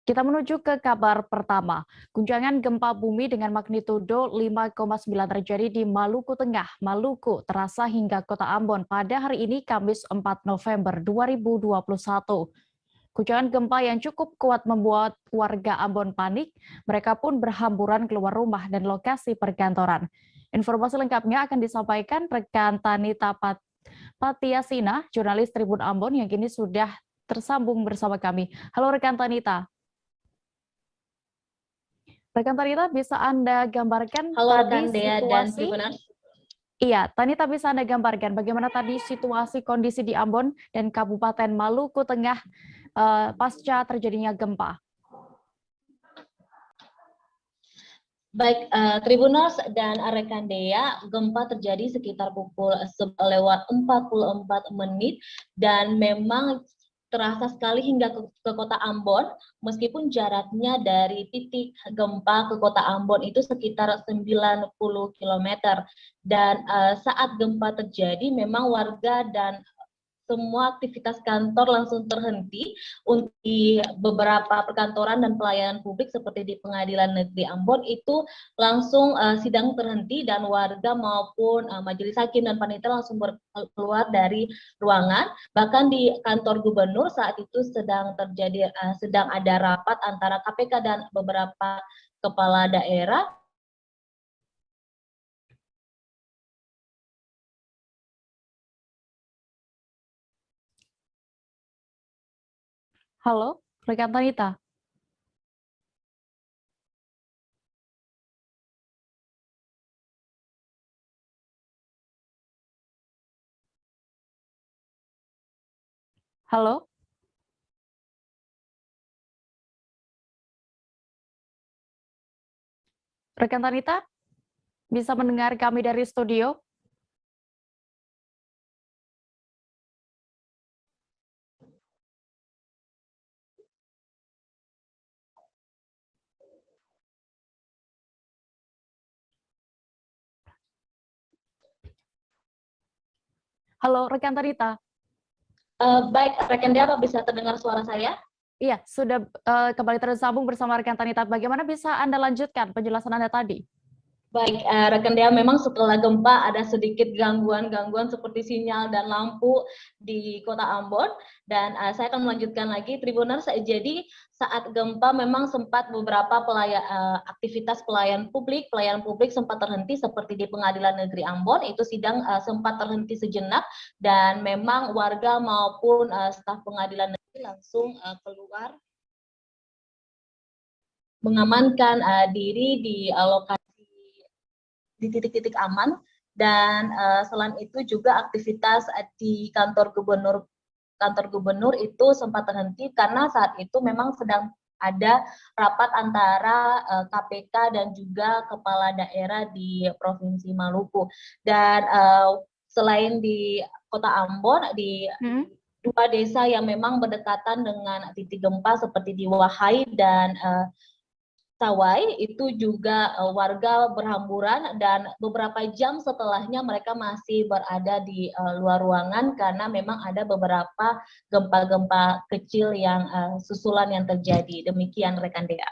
Kita menuju ke kabar pertama. Guncangan gempa bumi dengan magnitudo 5,9 terjadi di Maluku Tengah, Maluku, terasa hingga kota Ambon pada hari ini Kamis 4 November 2021. Guncangan gempa yang cukup kuat membuat warga Ambon panik, mereka pun berhamburan keluar rumah dan lokasi perkantoran. Informasi lengkapnya akan disampaikan rekan Tanita Patiasina, jurnalis Tribun Ambon yang kini sudah tersambung bersama kami. Halo rekan Tanita. Rekan Tanita, bisa Anda gambarkan Halo tadi rekan Dea dan situasi? Tribuners. Iya, Tanita bisa Anda gambarkan bagaimana tadi situasi kondisi di Ambon dan Kabupaten Maluku Tengah pasca terjadinya gempa? Baik, Tribuners dan rekan Dea, gempa terjadi sekitar pukul 44 menit dan memang terasa sekali hingga ke kota Ambon, meskipun jaraknya dari titik gempa ke kota Ambon itu sekitar 90 km. Dan saat gempa terjadi, memang warga dan semua aktivitas kantor langsung terhenti di beberapa perkantoran dan pelayanan publik seperti di Pengadilan Negeri Ambon itu langsung sidang terhenti dan warga maupun majelis hakim dan panitia langsung keluar dari ruangan. Bahkan di kantor gubernur saat itu sedang ada rapat antara KPK dan beberapa kepala daerah. Halo, rekan Tanita. Halo, rekan Tanita, bisa mendengar kami dari studio? Halo, rekan Tanita. Baik, rekan Dea, apa bisa terdengar suara saya? Iya, sudah kembali tersambung bersama rekan Tanita. Bagaimana bisa Anda lanjutkan penjelasan Anda tadi? Baik, rekan Dea, memang setelah gempa ada sedikit gangguan-gangguan seperti sinyal dan lampu di kota Ambon. Dan saya akan melanjutkan lagi, Tribuners. Jadi saat gempa memang sempat beberapa aktivitas pelayanan publik sempat terhenti seperti di Pengadilan Negeri Ambon, itu sidang sempat terhenti sejenak dan memang warga maupun staf pengadilan negeri langsung keluar mengamankan diri di lokasi di titik-titik aman. Dan selain itu juga aktivitas di kantor gubernur itu sempat terhenti karena saat itu memang sedang ada rapat antara KPK dan juga kepala daerah di Provinsi Maluku. Dan selain di Kota Ambon, di dua desa yang memang berdekatan dengan titik gempa seperti di Wahai dan Sawai itu juga warga berhamburan dan beberapa jam setelahnya mereka masih berada di luar ruangan karena memang ada beberapa gempa-gempa kecil yang susulan yang terjadi. Demikian rekan Dea.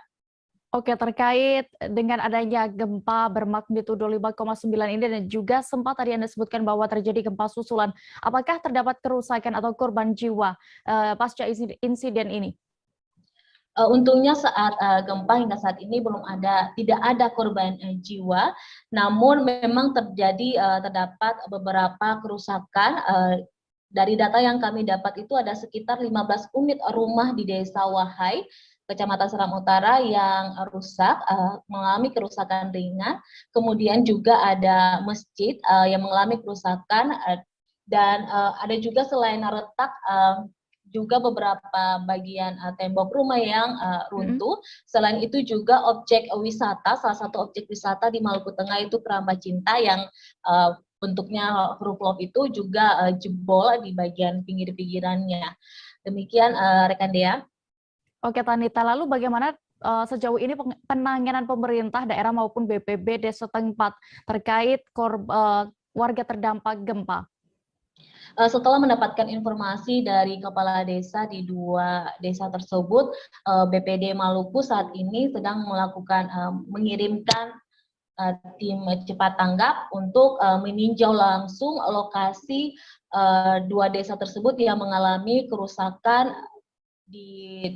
Oke, terkait dengan adanya gempa bermagnitudo 5,9 ini dan juga sempat tadi Anda sebutkan bahwa terjadi gempa susulan, apakah terdapat kerusakan atau korban jiwa pasca insiden ini? Untungnya saat gempa hingga saat ini tidak ada korban jiwa, namun memang terdapat beberapa kerusakan. Dari data yang kami dapat itu ada sekitar 15 unit rumah di Desa Wahai, Kecamatan Seram Utara yang rusak, mengalami kerusakan ringan. Kemudian juga ada masjid yang mengalami kerusakan dan ada juga selain retak juga beberapa bagian tembok rumah yang runtuh. Selain itu juga objek wisata, salah satu objek wisata di Maluku Tengah itu Keramba Cinta yang bentuknya huruf love itu juga jebol di bagian pinggir-pinggirannya. Demikian rekan Dea. Oke, Tanita, lalu bagaimana sejauh ini penanganan pemerintah daerah maupun BPBD setempat terkait warga terdampak gempa? Setelah mendapatkan informasi dari kepala desa di 2 desa tersebut, BPD Maluku saat ini sedang melakukan mengirimkan tim cepat tanggap untuk meninjau langsung lokasi 2 desa tersebut yang mengalami kerusakan di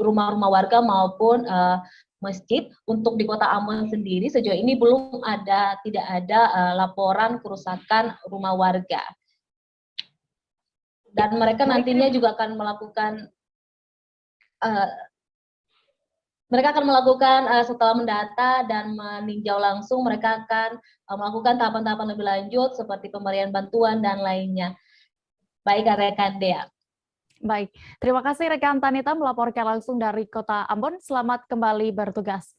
rumah-rumah warga maupun masjid. Untuk di Kota Ambon sendiri sejauh ini tidak ada laporan kerusakan rumah warga. Dan mereka nantinya juga akan melakukan setelah mendata dan meninjau langsung, mereka akan melakukan tahapan-tahapan lebih lanjut seperti pemberian bantuan dan lainnya. Baik, rekan Dea. Baik, terima kasih rekan Tanita melaporkan langsung dari Kota Ambon. Selamat kembali bertugas.